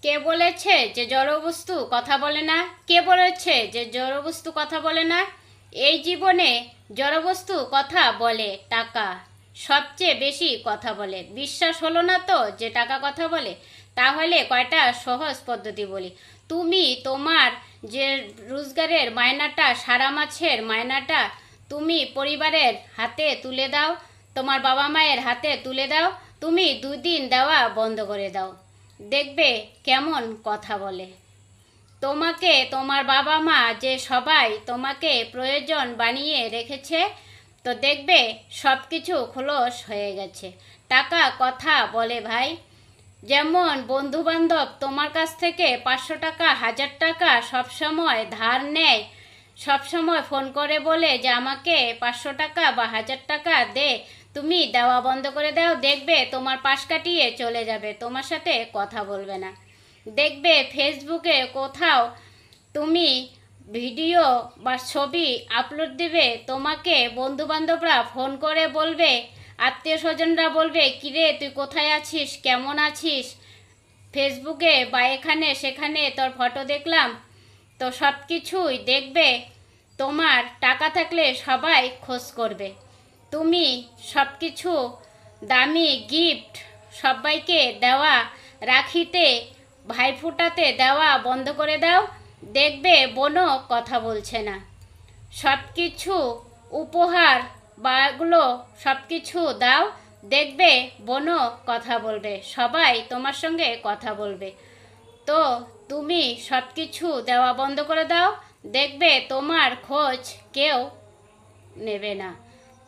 কে বলেছে যে জড়বস্তু কথা বলে না? কে বলেছে যে জড়বস্তু কথা বলে না? এই জীবনে জড়বস্তু কথা বলে, টাকা সবচেয়ে বেশি কথা বলে। বিশ্বাস হলো না তো যে টাকা কথা বলে? তাহলে কয়টা সহজ পদ্ধতি বলি। তুমি তোমার যে রোজগারের মায়নাটা, সারা মাসের মায়নাটা তুমি পরিবারের হাতে তুলে দাও, তোমার বাবা মায়ের হাতে তুলে দাও। তুমি 2 দিন দেওয়া বন্ধ করে দাও, দেখবে কেমন কথা বলে। তোমাকে তোমার বাবা মা যে সবাই তোমাকে প্রয়োজন বানিয়ে রেখেছে, তো দেখবে সব কিছু খোলস হয়ে গেছে। টাকা কথা বলে ভাই। যেমন বন্ধু বান্ধব তোমার কাছ থেকে 500 টাকা, 1000 টাকা সবসময় ধার নেয়, সবসময় ফোন করে বলে যে আমাকে 500 টাকা বা 1000 টাকা দে, তুমি দেওয়া বন্ধ করে দাও, দেখবে তোমার পাশ কাটিয়ে চলে যাবে, তোমার সাথে কথা বলবে না। দেখবে ফেসবুকে কোথাও তুমি ভিডিও বা ছবি আপলোড দেবে, তোমাকে বন্ধু বান্ধবরা ফোন করে বলবে, আত্মীয় স্বজনরা বলবে, কিরে তুই কোথায় আছিস, কেমন আছিস, ফেসবুকে বা এখানে সেখানে তোর ফটো দেখলাম। তো সব কিছুই দেখবে, তোমার টাকা থাকলে সবাই খোঁজ করবে। তুমি সব কিছু দামি গিফট সবাইকে দেওয়া, রাখিতে ভাইফোঁটাতে দেওয়া বন্ধ করে দাও, দেখবে বোনও কথা বলছে না। সব কিছু উপহার বা এগুলো সব কিছু দাও, দেখবে বোনও কথা বলবে, সবাই তোমার সঙ্গে কথা বলবে। তো তুমি সব কিছু দেওয়া বন্ধ করে দাও, দেখবে তোমার খোঁজ কেউ নেবে না।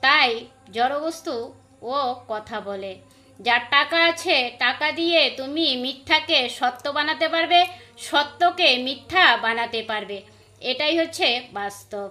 তাই জড়বস্তু ও কথা বলে। যার টাকা আছে, টাকা দিয়ে তুমি মিথ্যাকে সত্য বানাতে পারবে, সত্যকে মিথ্যা বানাতে পারবে। এটাই হচ্ছে বাস্তব।